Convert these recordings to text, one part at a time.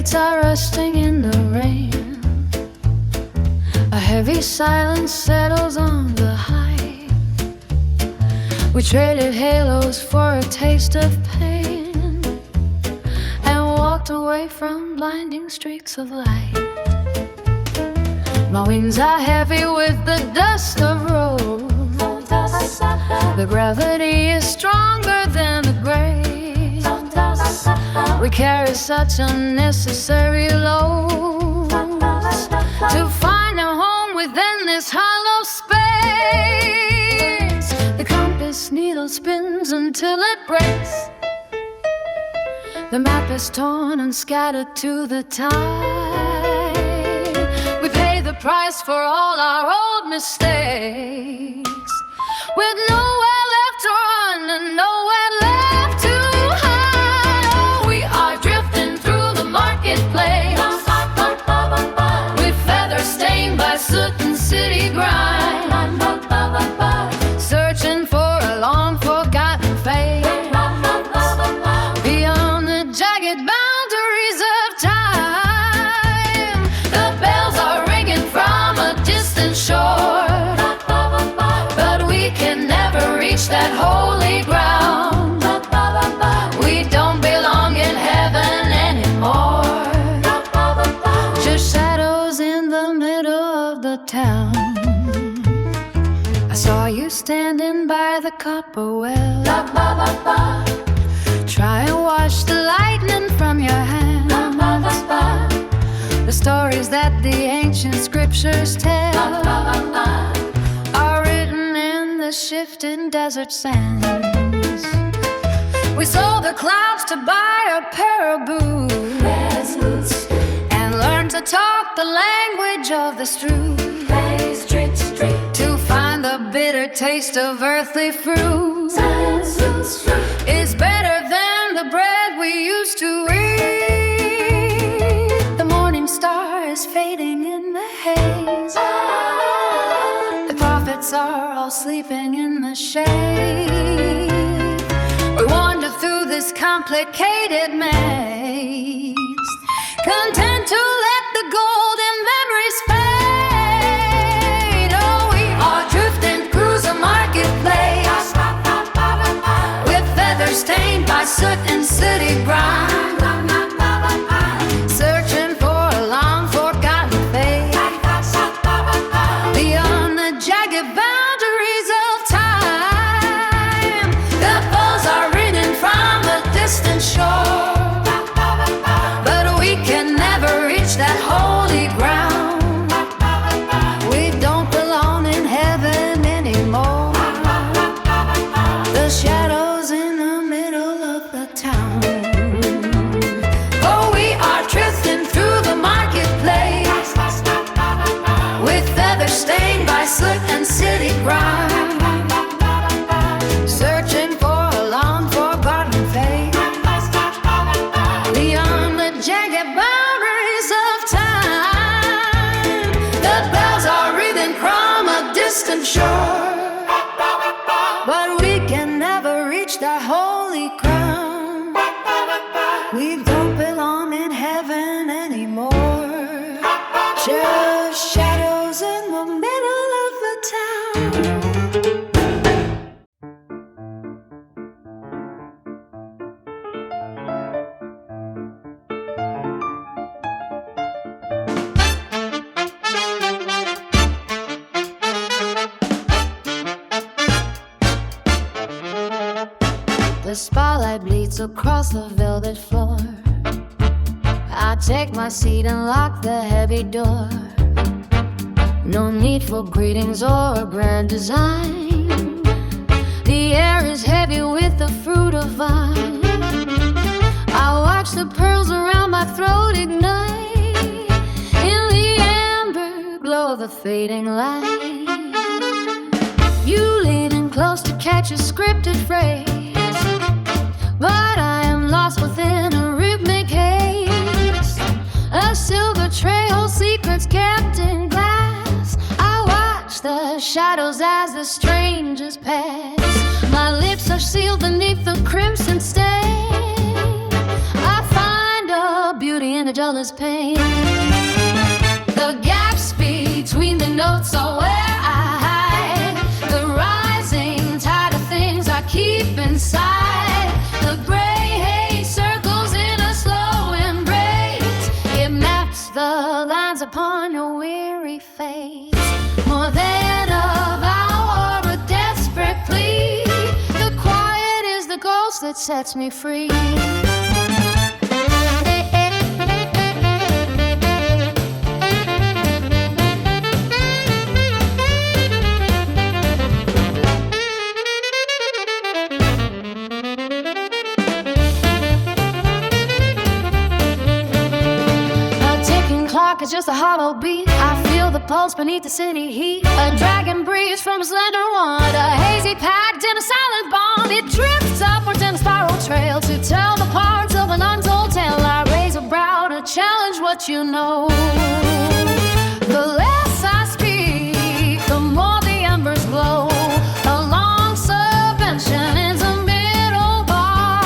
guitar rusting in the rain. A heavy silence settles on the high. We traded halos for a taste of pain and walked away from blinding streaks of light. My wings are heavy with the dust of roads. The gravity is stronger than the grave. We carry such unnecessary loads to find a home within this hollow space. The compass needle spins until it breaks. The map is torn and scattered to the tide. We pay the price for all our old mistakes, with nowhere left to run and nowhere left to hide. We are drifting through the marketplace, with feathers stained by soot and city grime, searching for a long-forgotten fate beyond the jagged boundaries of time. The bells are ringing from a distant shore, that holy ground. We don't belong in heaven anymore, just shadows in the middle of the town. I saw you standing by the copper well, try and wash the lightning from your hands. The stories that the ancient scriptures tell are written in the shifting desert sands. We sold the clouds to buy a pair of boots and learned to talk the language of the street to find the bitter taste of earthly fruit. It's better than the bread we used to eat. The morning star is fading in the haze. Are all sleeping in the shade. We wander through this complicated maze, content to let the golden memories fade. Oh, we are drifting through the marketplace, with feathers stained by soot and city grime, searching for a long-forgotten fate beyond the jagged boundaries of time. The bells are ringing from a distant shore, but we can never reach that holy ground. We don't belong in heaven anymore, the shadows in the middle of the town. Oh, we are drifting through the marketplace, with feathers stained by soot and city grime, searching for a long-forgotten fate beyond the jagged boundaries of time. The bells are ringing from a distant shore, but we can never reach that holy crown. We don't belong in heaven anymore, just shadows in the middle of the town. The spotlight bleeds across the velvet floor. I take my seat and lock the heavy door. No need for greetings or a grand design. The air is heavy with the fruit of vine. I watch the pearls around my throat ignite in the amber glow of the fading light. You leaning close to catch a scripted phrase, but I am lost within a rhythmic haze. A silver tray holds secrets kept in glass. I watch the shadows as the strangers pass. My lips are sealed beneath the crimson stain. I find a beauty in a jealous pain. The gaps between the notes are where I hide the rising tide of things I keep inside. The gray haze circles in a slow embrace. It maps the lines upon your weary face. More than a vow or a desperate plea, the quiet is the ghost that sets me free. It's just a hollow beat. I feel the pulse beneath the city heat. A dragon breathes from a slender wand, a hazy pact in a silent bond. It drifts upwards in a spiral trail to tell the parts of an untold tale. I raise a brow to challenge what you know. The less I speak, the more the embers glow. A long subvention is a middle bar.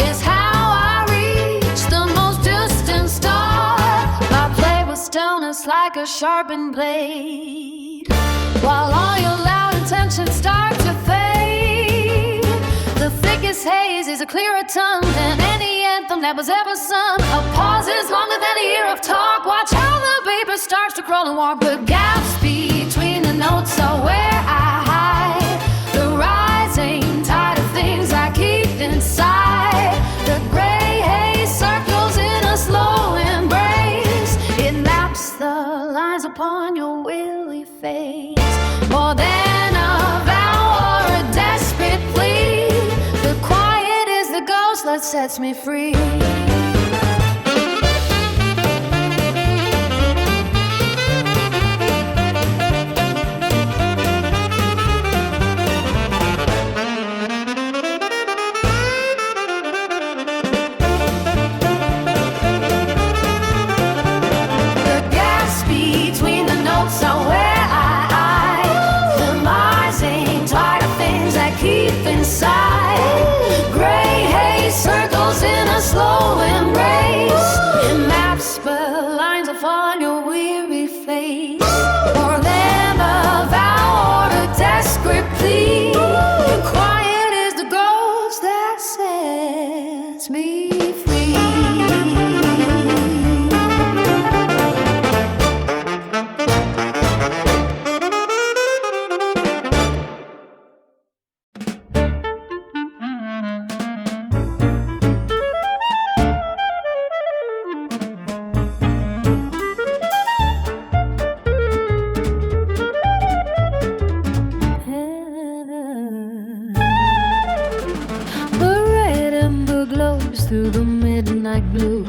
Is how I reach the most distant star. Stillness like a sharpened blade, while all your loud intentions start to fade. The thickest haze is a clearer tongue than any anthem that was ever sung. A pause is longer than a year of talk. Watch how the vapor starts to crawl and walk. The gaps between the notes are where I hide the rising tide of things I keep inside. The gray haze circles in a slow embrace. It maps the lines upon your weary face. More than a vow or a desperate plea, the quiet is the ghost that sets me free. Inside, gray haze circles in a slow embrace. It maps the lines upon your weary face. More than a vow or a desperate plea, the quiet is the ghost that sets me free. Through the midnight blue,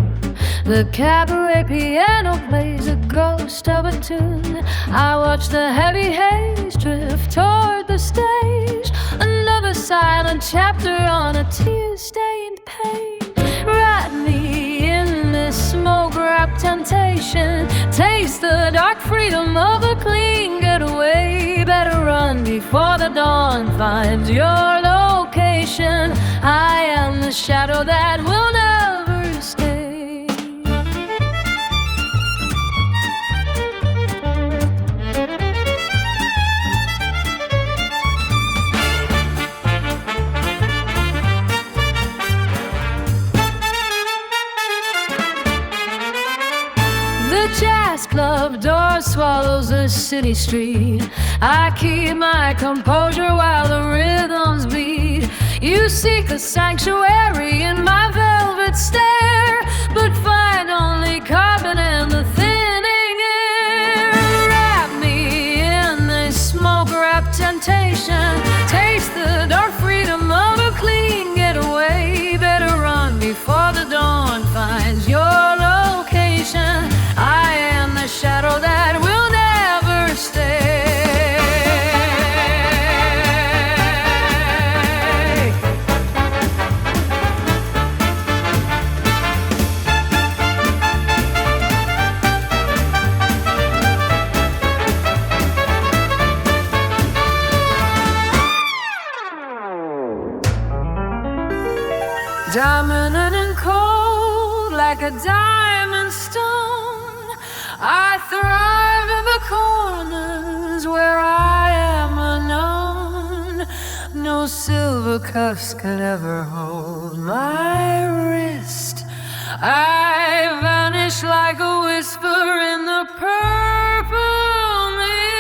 the cabaret piano plays a ghost of a tune. I watch the heavy haze drift toward the stage, another silent chapter on a tear-stained page. Wrap me in this smoke-wrapped temptation, taste the dark freedom of a clean getaway. Better run before the dawn finds your location. I am the shadow that will never stay. The jazz club door swallows the city street. I keep my composure while the rhythms beat. You seek a sanctuary in my velvet stare, but find only carbon and the thinning air. Wrap me in this smoke-wrapped temptation, taste the dark freedom of a clean getaway. Better run before the dawn finds your location. I am the shadow that will never stay. Dominant and cold, like a diamond stone. I thrive in the corners where I am unknown. No silver cuffs could ever hold my wrist. I vanish like a whisper in the purple mist.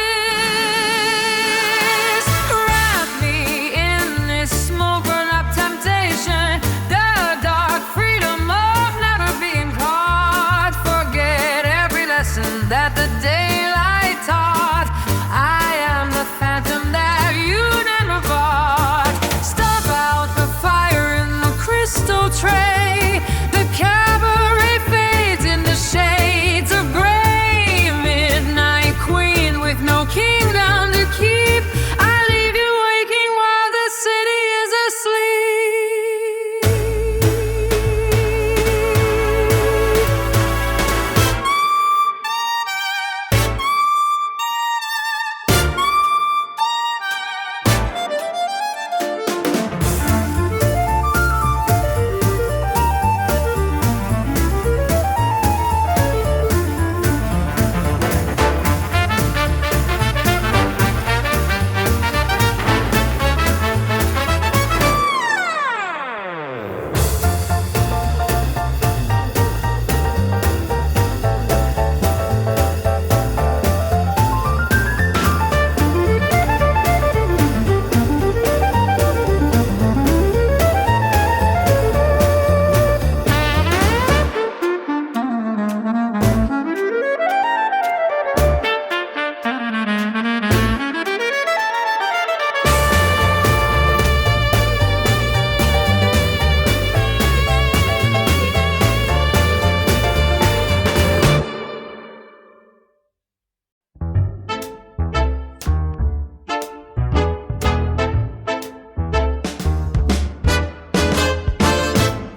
Wrap me in this smoke burn up temptation, the dark freedom of never being caught. Forget every lesson that the daylight taught. I am the phantom that you never bought. Stop out the fire in the crystal tray. The cabaret fades into shades of gray. Midnight queen with no kingdom to keep. I leave you waking while the city is asleep.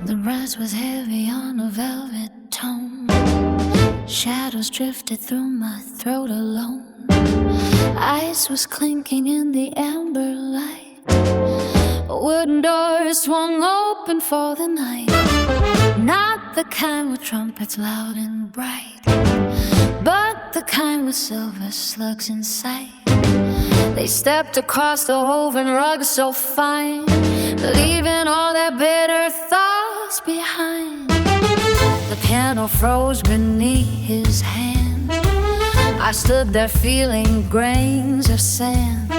The rise was heavy on a velvet tone. Shadows drifted through my throat alone. Ice was clinking in the amber light. Wooden doors swung open for the night. Not the kind with trumpets loud and bright, but the kind with silver slugs in sight. They stepped across the woven rug so fine, leaving all their bitter thoughts behind. The piano froze beneath his hand. I stood there feeling grains of sand.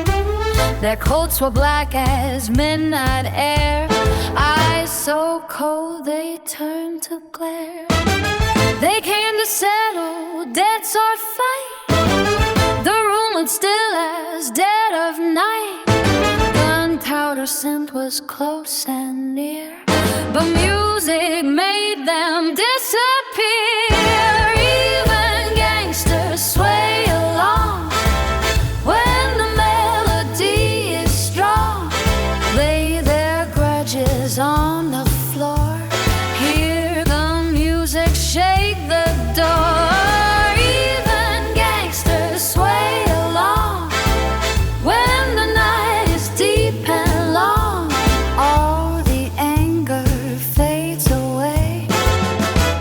Their coats were black as midnight air, eyes so cold they turned to glare. They came to settle debts or fight. The room was still as dead of night. Gunpowder scent was close and near, but music made them disappear. Even gangsters sway along when the melody is strong. Lay their grudges on the floor. Hear the music shake the door. Even gangsters sway along when the night is deep and long. All the anger fades away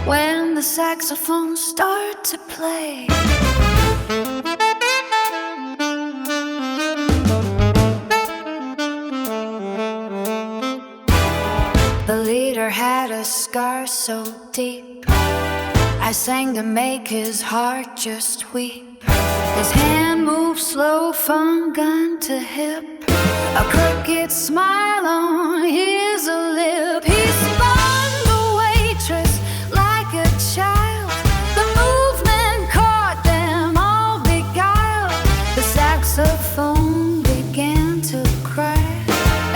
when the saxophones start to play. The leader had a scar so deep, I sang to make his heart just weep. His hand moved slow from gun to hip, a crooked smile on his lip. He spun the waitress like a child. The movement caught them all beguiled. The saxophone began to cry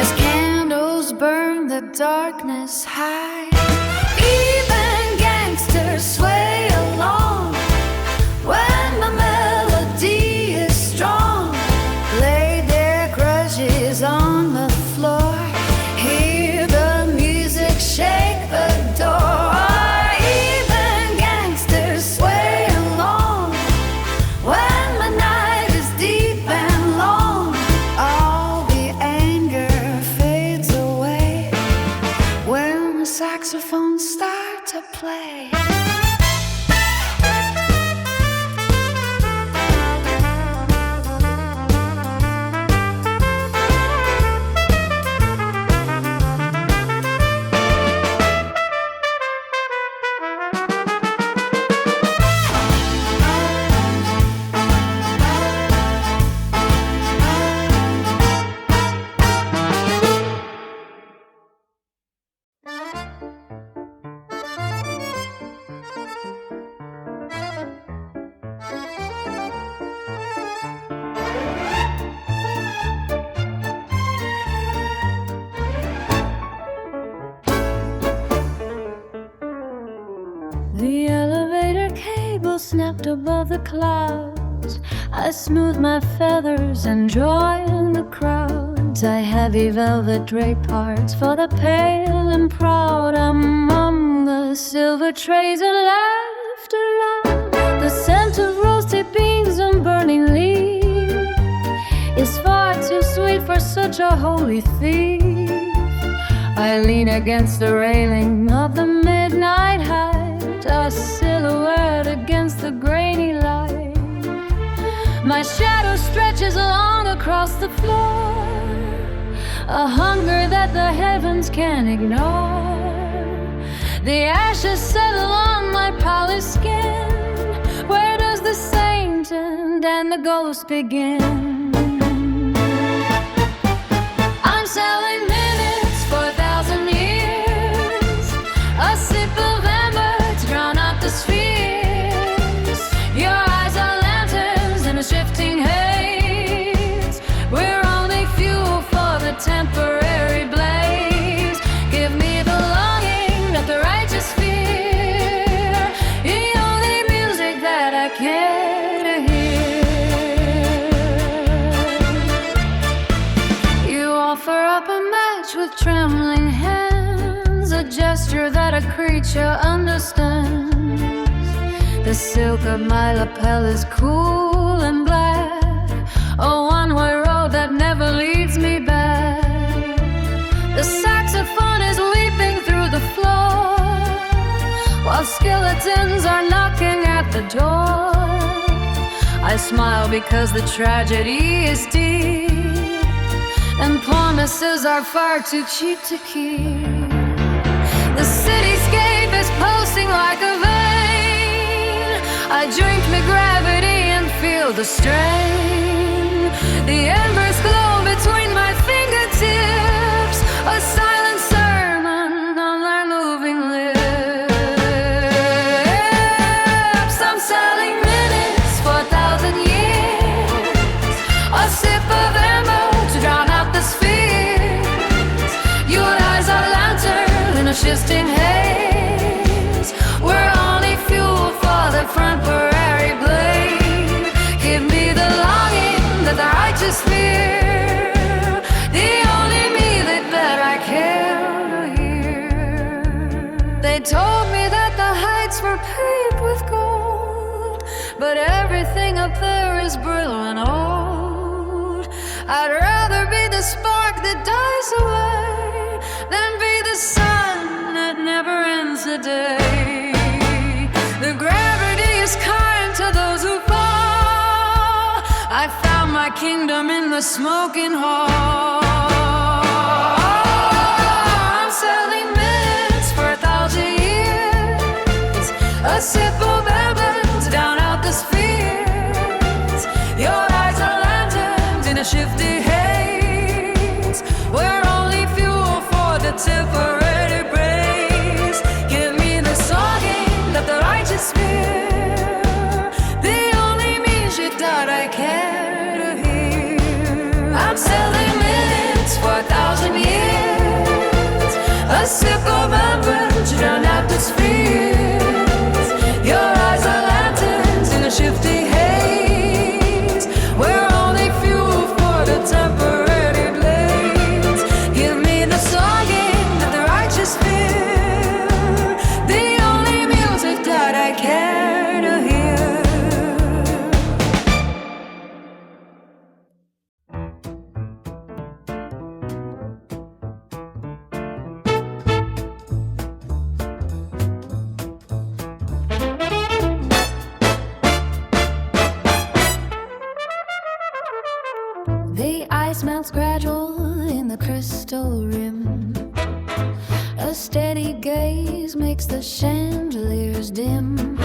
as candles burned the darkness high. Even gangsters sway along when the melody is strong. Lay their grudges on the floor. Hear the music shake the door. Even gangsters sway along when the night is deep and long. All the anger fades away when the saxophone clouds. I smooth my feathers and join the crowds. I heavy velvet drape parts for the pale and proud. Among the silver trays and laughter loud. The scent of roasted beans and burning leaves is far too sweet for such a holy thief. I lean against the railing of the midnight height, a silhouette against the grainy light. My shadow stretches along across the floor, a hunger that the heavens can't ignore. The ashes settle on my polished skin. Where does the saint end and the ghost begin? I'm selling minutes for 1,000 years, a sip of amber to drown out the spheres. Your eyes are lanterns in a shifting haze. We're only fuel for the temporary blaze. Give me the longing that the righteous fear, the only music that I care to hear. You offer up a match with trembling hands, a gesture that a creature understands. The silk of my lapel is cool and black, a one-way road that never leads me back. The saxophone is weeping through the floor, while skeletons are knocking at the door. I smile because the tragedy is deep, and promises are far too cheap to keep. The cityscape is pulsing like a vein. I drink my gravity and feel the strain. The embers glow between my fingertips, a silent sermon on their moving lips. I'm selling minutes for 1,000 years, a sip of amber to drown out the spheres. Your eyes are lanterns in a shifting haze. We're only fuel for the temporary blade. Give me the longing that the righteous fear, the only music that I care to hear. They told me that the heights were paved with gold, but everything up there is brittle and old. I'd rather be the spark that dies away than be the sun that never ends a day. The gravity is kind to those who fall. I found my kingdom in the smoking hall. I'm selling minutes for 1,000 years, a sip of bourbon to down out the spheres. Your eyes are lanterns in a shifty haze. We're only fuel for the temporary breeze. Give me the songing that the righteous fear, the only music that I care to hear. I'm selling minutes for 1,000 years, a sip of amber to drown out the spheres. Your eyes are lanterns in a shifty haze. We're only fuel for the temporary blaze. Give me the songing that the righteous fear, the only music that I care to hear. The ice melts gradual in the crystal rim. A steady gaze makes the chandeliers dim.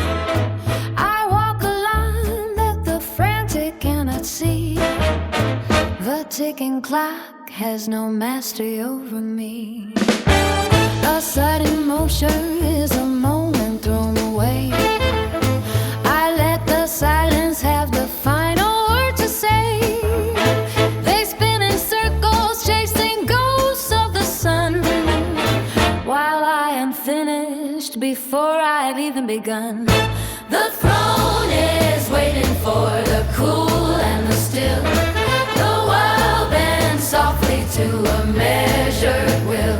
I walk a line that the frantic cannot see. The ticking clock has no mastery over me. A sudden motion is a moment thrown away. I let the silence have the final word to say. They spin in circles chasing ghosts of the sun, while I am finished before I've even begun. The throne is waiting. for the cool and the still. The world bends softly to a measured will.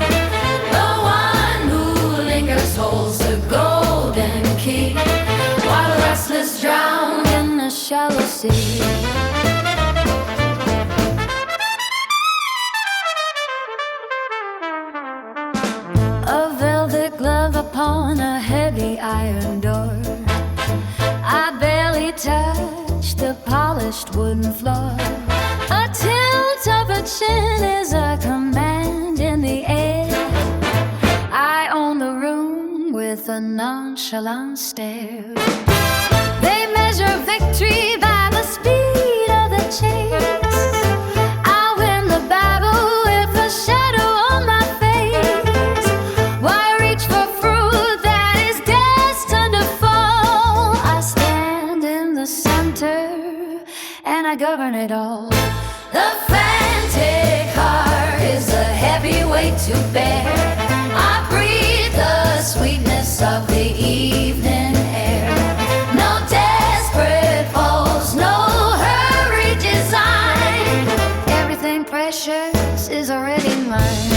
The one who lingers holds the golden key, while the restless drown in the shallow sea. A velvet glove upon a heavy iron door. I barely touch the polished wooden floor. A tilt of a chin is a command in the air. I own the room with a nonchalant stare. They measure victory by the speed of the chase. I'll win the battle with a shadow on my face. Why reach for fruit that is destined to fall? I stand in the center and I govern it all. The frantic heart is a heavy weight to bear. I breathe the sweetness of the evening air. No desperate pose, no hurried design. Everything precious is already mine.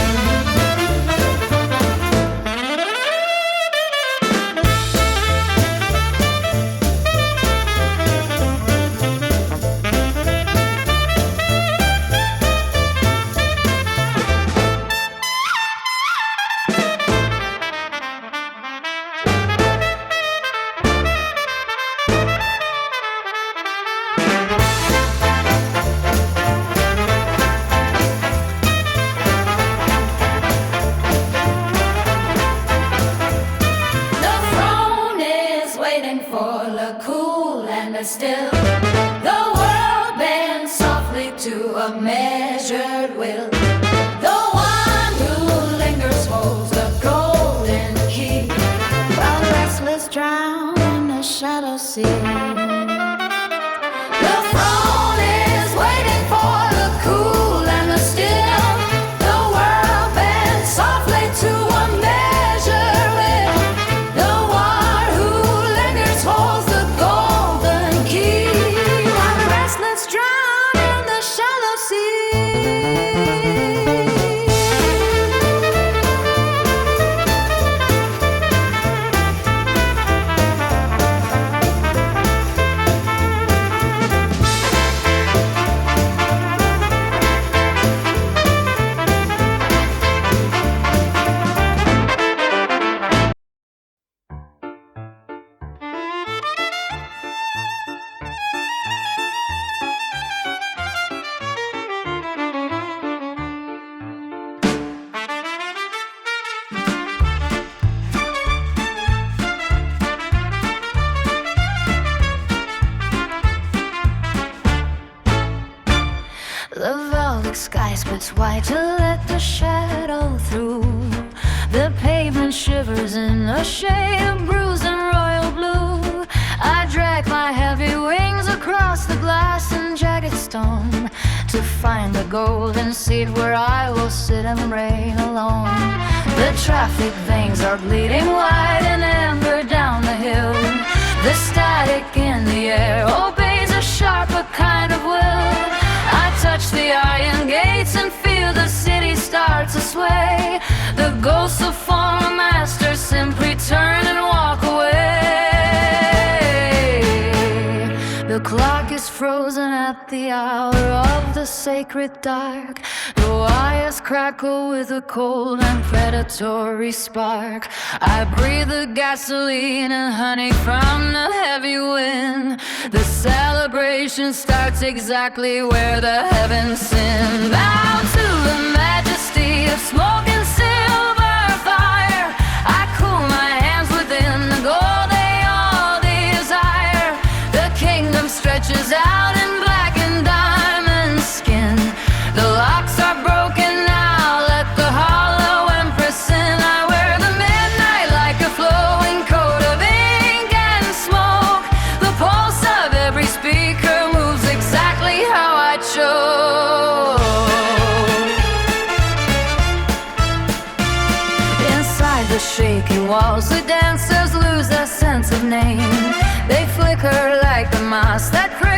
Still, the world bends softly to a measured will. The one who lingers holds the golden key, while the restless drown in the shallow sea. The throne is waiting for the cool and the still. The world bends softly to a measured will. The one who lingers holds the golden key, while the restless drown in the shallow sea. The velvet sky splits white to let the shadow through. The pavement shivers in a shade of bruised and royal blue. I drag my heavy wings across the glass and jagged stone to find the golden seat where I will sit and reign alone. The traffic veins are bleeding white and ember down the hill. The static in the air obeys a sharper kind of will. I touch the iron gates and feel the city start to sway. The ghosts of former masters simply turn and walk away. The clock is frozen at the hour of the sacred dark. The wires crackle with a cold and predatory spark. I breathe the gasoline and honey from the heavy wind. The celebration starts exactly where the heavens sin. Bow to the majesty of smoke and silver fire. I cool my hands within the gold they all desire. The kingdom stretches out in black and diamond skin. The locks are broken now, let the hollow empress in. I wear the midnight like a flowing coat of ink and smoke. The pulse of every speaker moves exactly how I chose. Inside the shaking walls, the dancers lose their sense of name. They flicker like the moss that craves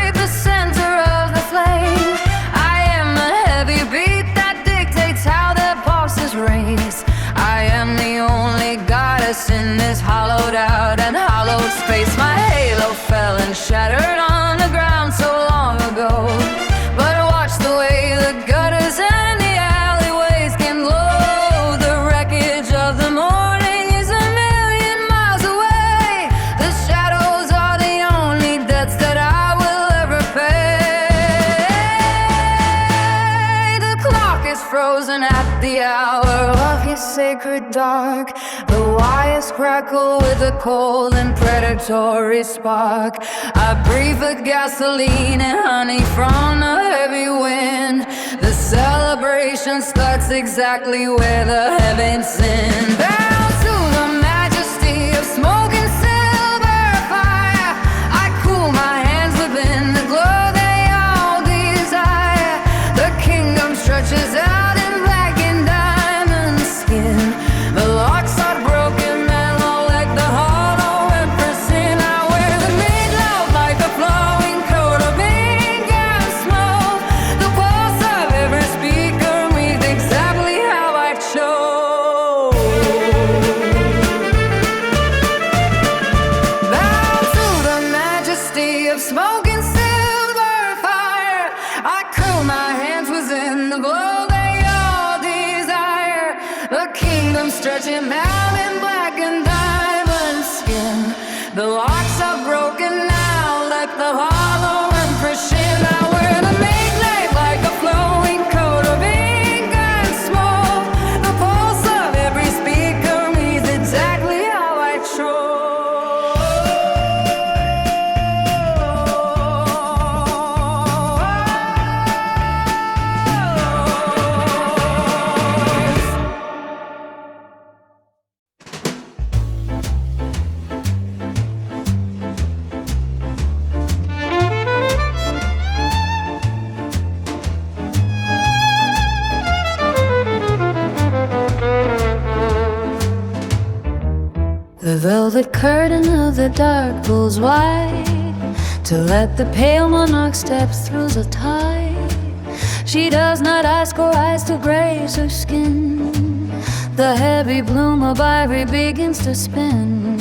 frozen at the hour of his sacred dark. The wires crackle with a cold and predatory spark. I breathe the gasoline and honey from a heavy wind. The celebration starts exactly where the heavens end. Bound to the majesty of smoke and silver fire, I cool my hands within the glow they all desire. The kingdom stretches out in black and diamond skin. The locks are broken, mellow like the hollow empress sin. I wear the meatloaf like a flowing coat of ink and smoke. The pulse of every speaker means exactly how I chose. Bow to the majesty of smoke and silver fire, I curl my hands within the glow they all desire. The kingdom stretching out in black and diamond skin. The locks are broken now like the hollow impression. I wear the make-life like a flowing coat of ink and smoke. The pulse of every speaker means exactly how I chose. The velvet curtain of the dark pulls wide to let the pale monarch step through the tide. She does not ask or eyes to graze her skin. The heavy bloom of ivory begins to spin.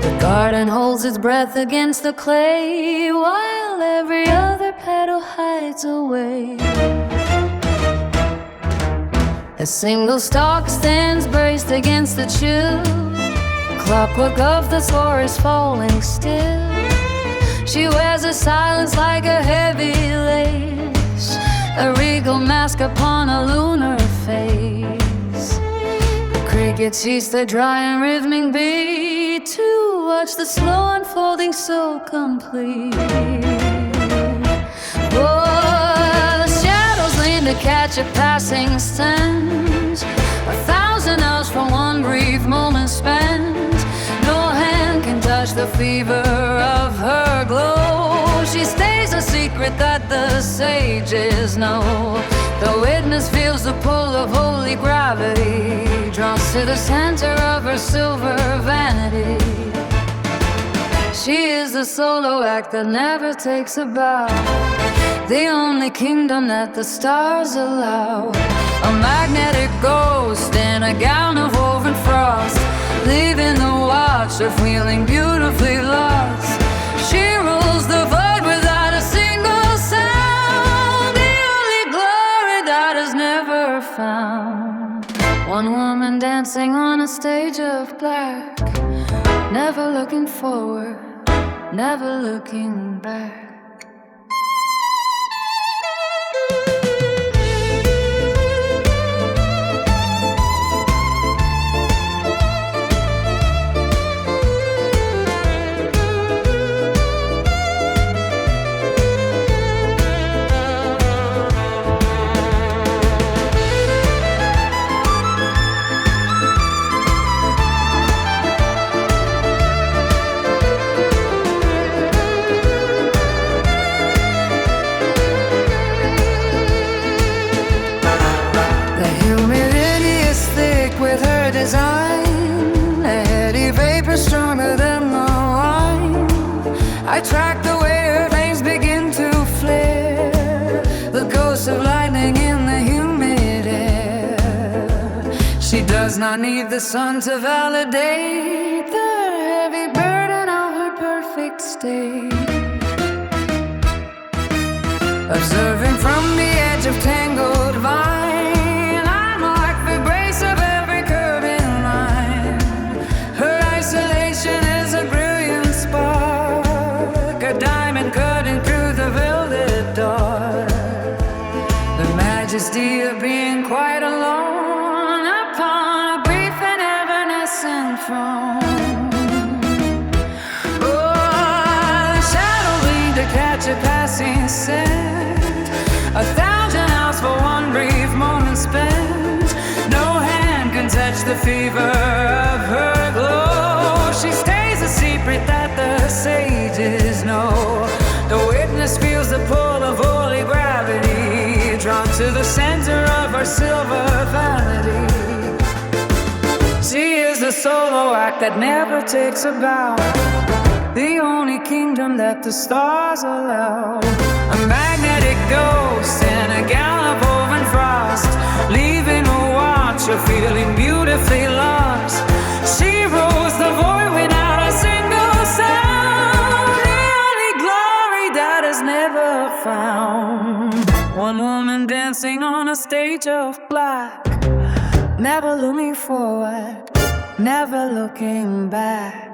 The garden holds its breath against the clay, while every other petal hides away. A single stalk stands braced against the chill. Clockwork of the floor is falling still. She wears a silence like a heavy lace, a regal mask upon a lunar face. The crickets cease their dry and rhythmic beat to watch the slow unfolding so complete. Oh, the shadows lean to catch a passing sense, 1,000 hours from one brief moment spent. No hand can touch the fever of her glow. She stays a secret that the sages know. The witness feels the pull of holy gravity, drawn to the center of her silver vanity. She is the solo act that never takes a bow, the only kingdom that the stars allow. A magnetic ghost in a gown of woven frost, leaving the watcher feeling beautifully lost. She rules the void without a single sound, the only glory that is never found. One woman dancing on a stage of black, never looking forward, never looking back. Design, a heady vapor stronger than the wine. I track the way her veins begin to flare, the ghost of lightning in the humid air. She does not need the sun to validate the heavy burden of her perfect state. Observing from the edge of tangled vine, is a brilliant spark, a diamond cutting through the velvet dark. The magic majesty of being quite alone upon a brief and evanescent throne. Oh, the shadow leaned to catch a passing scent, 1,000 hours for one brief moment spent. No hand can touch the fever of her glow. She stays a secret that the sages know. The witness feels the pull of holy gravity, drawn to the center of her silver vanity. She is the solo act that never takes a bow, the only kingdom that the stars allow. A magnetic ghost in a gown of woven frost, leaving a watcher feeling beautifully lost. She rose the void without a single sound, the only glory that is never found. One woman dancing on a stage of black, never looking forward, never looking back.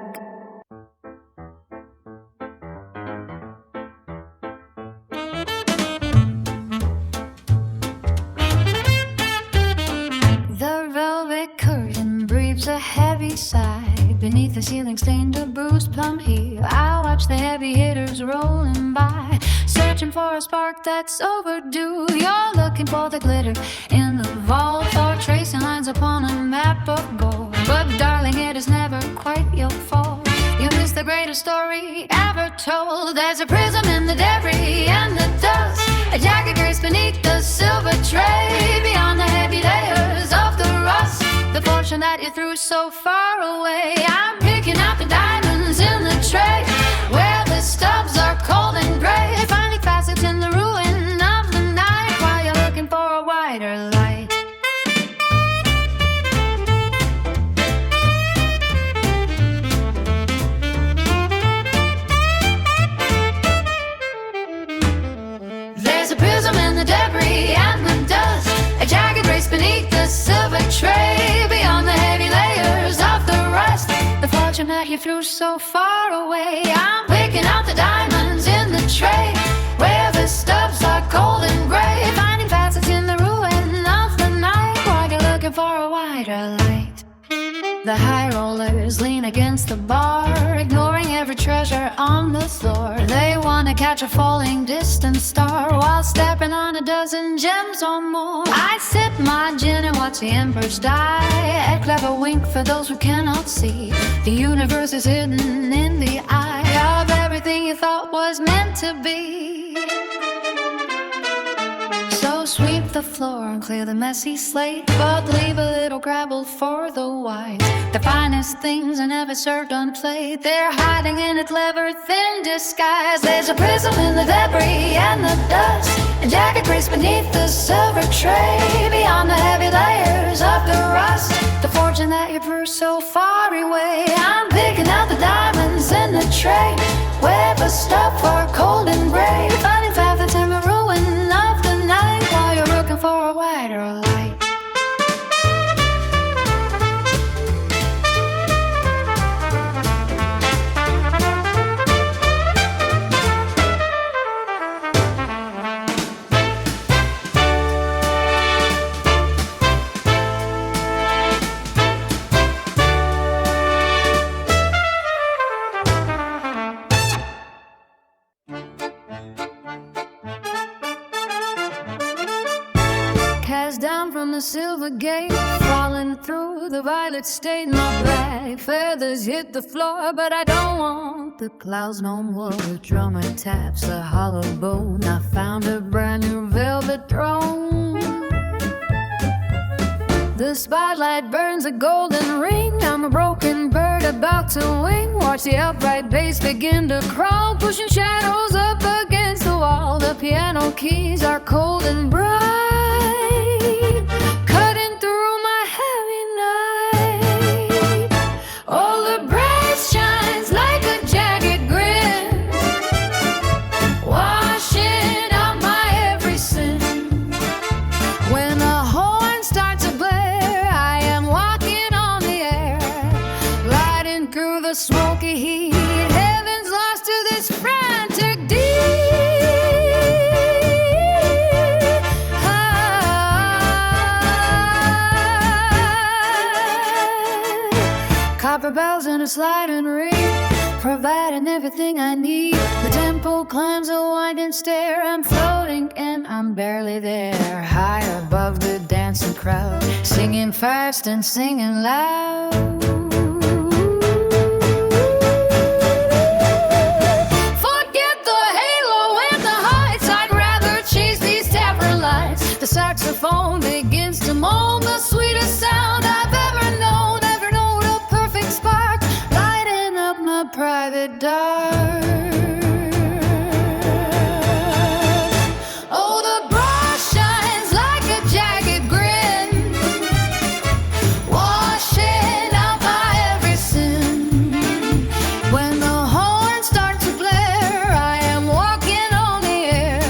The velvet curtain breathes a heavy sigh. Beneath the ceiling stained a bruised plum heap, I watch the heavy hitters rolling by, searching for a spark that's overdue. You're looking for the glitter in the vault, or tracing lines upon a map of gold. But darling, it is never quite your fault. You missed the greatest story ever told. There's a prism in the debris and the dust, a jagged grace beneath the silver tray, beyond the heavy layers of the rust. The fortune that you threw so far away. I'm picking out the diamonds in the tray, where the stubs are cold and gray, finding facets in the ruin of the night, while you're looking for a wider light. There's a prism in the debris and the dust, a jagged race beneath the silver tray, beyond the heavy layers of the rust. The fortune that you threw so far away. I'm picking out the diamonds in the tray, where the stubs are cold and gray, finding facets in the ruin of the night, while you're looking for a wider light. The high rollers lean against the bar, ignoring every treasure on the floor. They wanna catch a falling distant star, while stepping on a dozen gems or more. I sip my gin and watch the embers die, a clever wink for those who cannot see. The universe is hidden in the eye of everything you thought was meant to be. So sweep the floor and clear the messy slate, but leave a little gravel for the wise. The finest things are never served on plate, they're hiding in a clever thin disguise. There's a prism in the debris and the dust, a jagged grace beneath the silver tray, beyond the heavy layers of the rust. The fortune that you threw so far away. I'm picking out the diamonds in the tray, where the stuff are cold and gray, finding facets in the ruin of the night, while you're looking for a wider light. Down from the silver gate, falling through the violet stain. My black feathers hit the floor, but I don't want the clouds no more. The drummer taps the hollow bone. I found a brand new velvet throne. The spotlight burns a golden ring. I'm a broken bird about to wing. Watch the upright bass begin to crawl, pushing shadows up against the wall. The piano keys are cold and bright, cutting through my heavy night. All the brass shines like a jagged grin, washing out my every sin. When the horn starts to blare, I am walking on the air, gliding through the smoky heat. Heaven's lost to this frantic deed. a slide and ring, providing everything I need. The tempo climbs a winding stair. I'm floating and I'm barely there. High above the dancing crowd, singing fast and singing loud. Forget the halo and the heights. I'd rather chase these tavern lights. The saxophone begins to moan, the sweetest sound I've ever known. Every note a perfect spark, lighting up my private dark. Oh, the bra shines like a jagged grin, washing out my every sin. When the horns start to blare, I am walking on the air,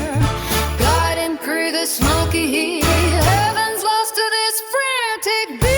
gliding through the smoky heat. Heaven's lost to this frantic beat.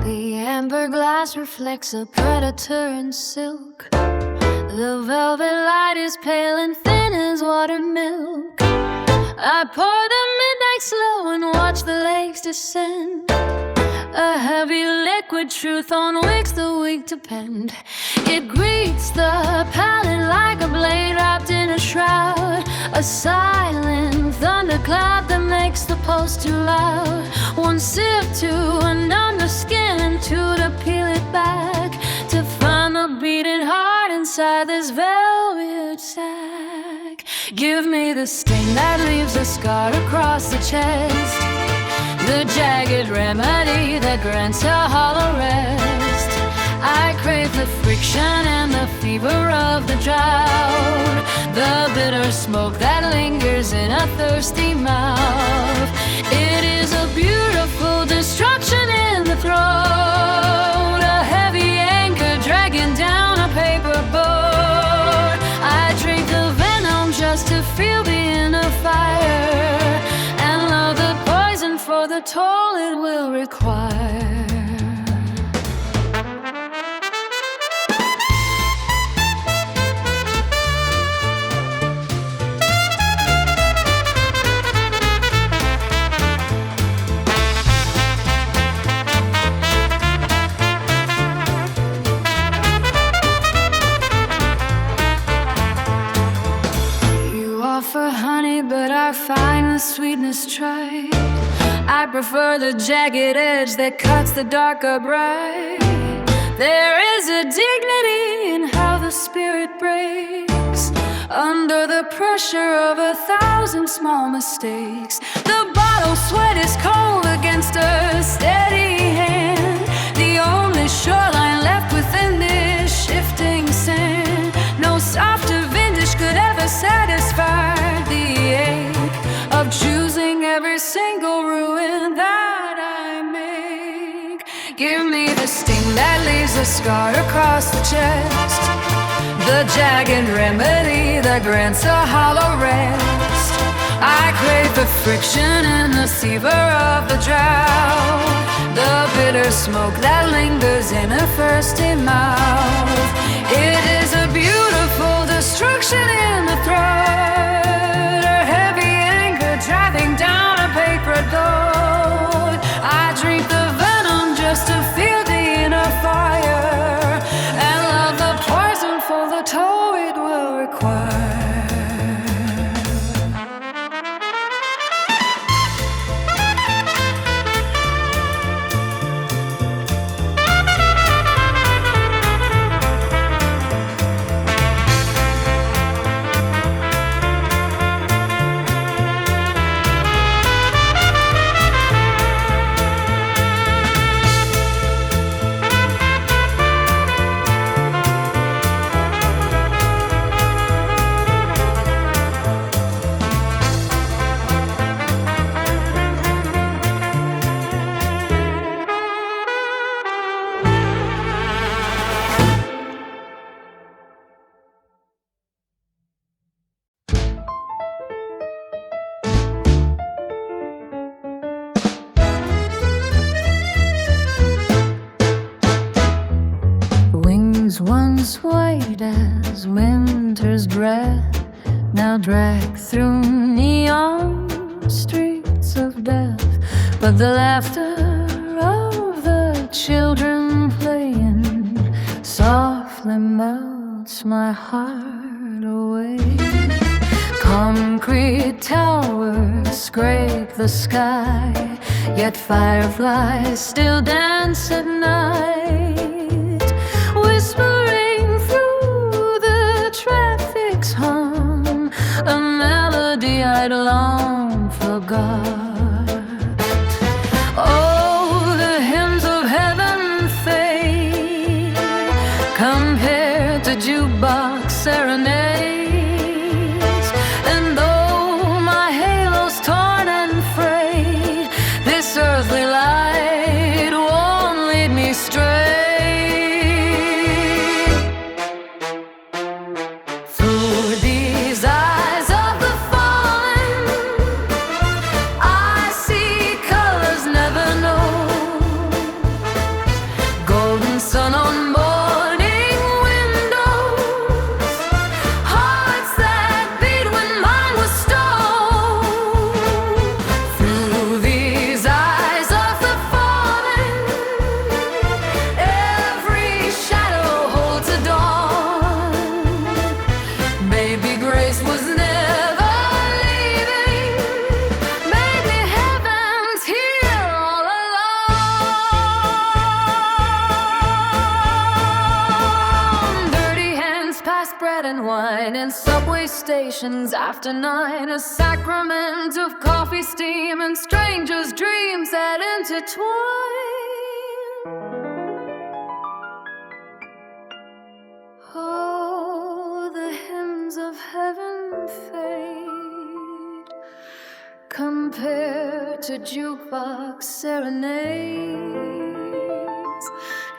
The amber glass reflects a predator in silk. The velvet light is pale and thin as water milk. I pour the midnight slow and watch the lakes descend. A heavy liquid truth on which the weak depend. It greets the palate like a blade wrapped in a shroud. A silent thundercloud that makes the pulse too loud. One sip to numb the skin and two to peel it back, to find the beating heart inside this velvet sack. Give me the sting that leaves a scar across the chest, the jagged remedy that grants a hollow rest. I crave the friction and the fever of the drought, the bitter smoke that lingers in a thirsty mouth. It is a beautiful destruction in the throat, a heavy anchor dragging down a paper boat. I drink the venom just to feel the inner fire, and love the poison for the toll it will require. For honey, but I find the sweetness tried. I prefer the jagged edge that cuts the darker bright. There is a dignity in how the spirit breaks under the pressure of 1,000 small mistakes. The bottle sweat is cold against a steady hand, the only shoreline left within this shifting sand. No softer vintage could ever satisfy the ache of choosing every single ruin that I make. Give me the sting that leaves a scar across the chest, the jagged remedy that grants a hollow rest. I crave the friction and the fever of the drought, the bitter smoke that lingers in a thirsty mouth. It is a beautiful destruction in the throat, a heavy anger driving down a paper boat. I drink the venom just to feel the inner fire, and love the poison for the toll it will require. Dreams once white as winter's breath now drag through neon streets of death. But the laughter of the children playing softly melts my heart away. Concrete towers scrape the sky, yet fireflies still dance at night, whispering through the traffic's hum a melody I'd long forgot. Oh, the hymns of heaven fade compared to jukebox serenades. And though my halo's torn and frayed, this earthly light won't lead me straight. Through these eyes of the fallen, I see colors never known. Golden sun on morning windows, hearts that beat when mine was stone. Through these eyes of the fallen, every shadow holds a dawn. Baby Grace was never leaving. Maybe heaven's here all along. Dirty hands pass bread and wine in subway stations after 9. A sacrament of coffee steam and strangers' dreams that intertwine. Oh, the hymns of heaven fade compared to jukebox serenades.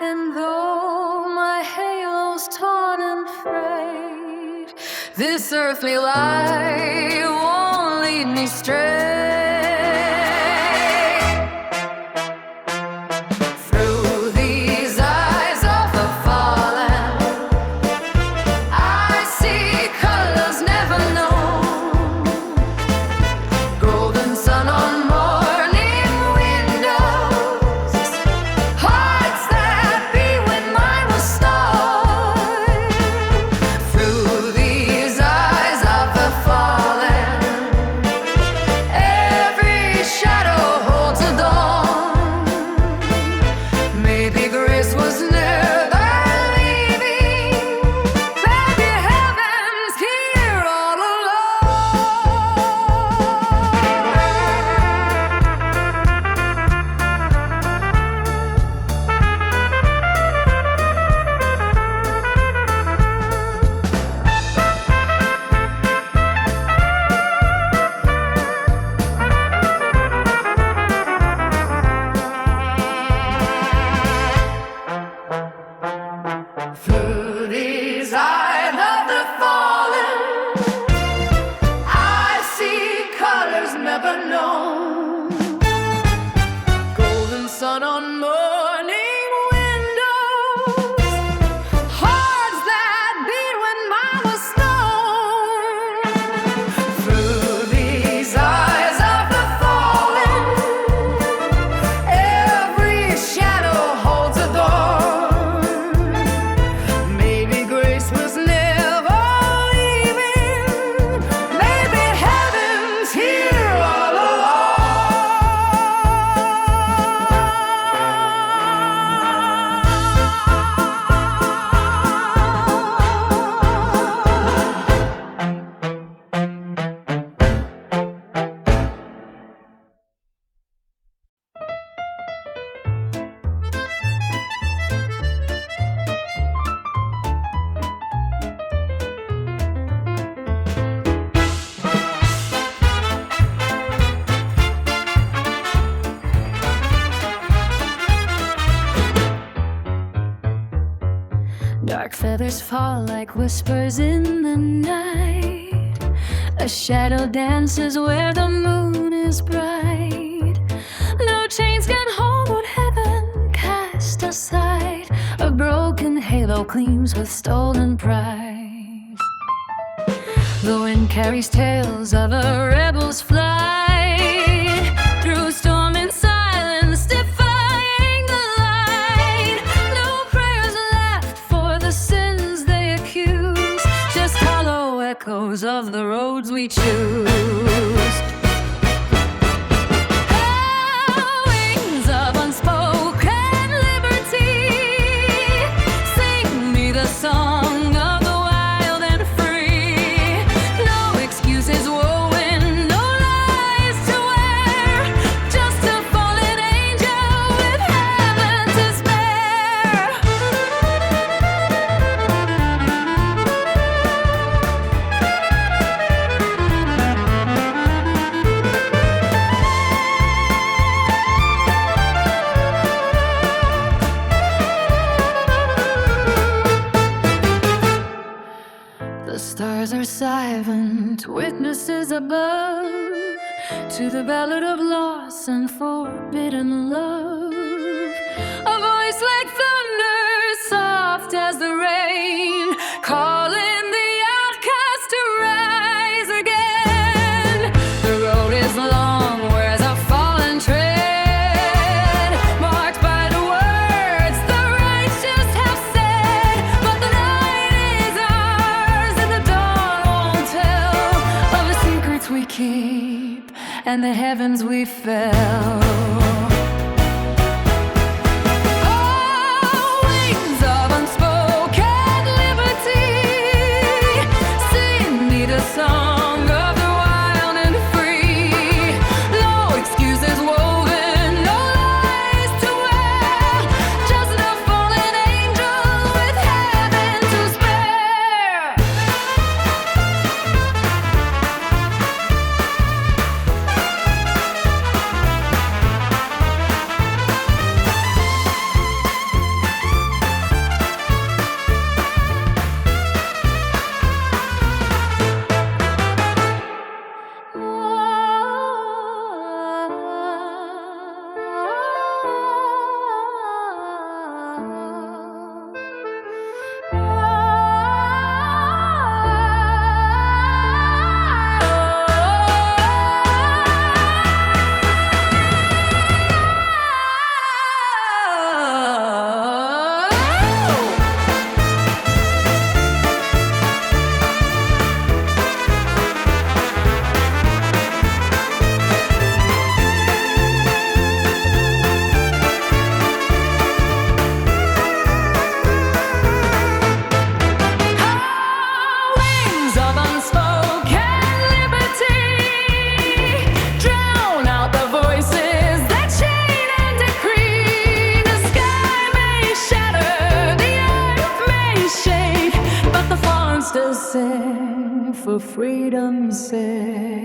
And though my halo's torn and frayed, this earthly light won't lead me straight. Through these eyes of the fallen, I see colors never known. Golden sun on morning windows, hearts that beat when mine was stone. Through these eyes of the fallen, every shadow holds a dawn. Maybe Grace was never leaving. Maybe heaven's here all Through these eyes of the fallen, I see colors never known. Golden sun on morning windows, hearts that beat when mine was stone. Through these eyes of the fallen, every shadow holds a dawn. Maybe Grace was never leaving. Maybe heaven's here all Dark feathers fall like whispers in the night. A shadow dances where the moon is bright. No chains can hold what heaven cast aside. A broken halo willow gleams with stolen pride. The wind carries tales of a rebel's flight through storm and silence, defying the light. No prayers left for the sins they accuse, just hollow echoes of the roads we choose. Wings of unspoken liberty, sing me the song of the wild and free. No excuses woven, no lies to wear, just a fallen angel with heaven to spare. The stars are silent, witnesses above to the ballad of loss and forbidden love. A voice like thunder, soft as the rain, calling the outcast to rise again. The road is long, where's a fallen tread, marked by the words the righteous have said. But the night is ours, and the dawn won't tell of the secrets we keep and the heavens we fell. Oh, wings of unspoken liberty, sing me the song of the wild and free. No excuses woven, no lies to wear, just a fallen angel with heaven to spare. Wings of unspoken liberty, drown out the voices that chain and decree. The sky may shatter, the earth may shake, but the fawns still sing for freedom's sake.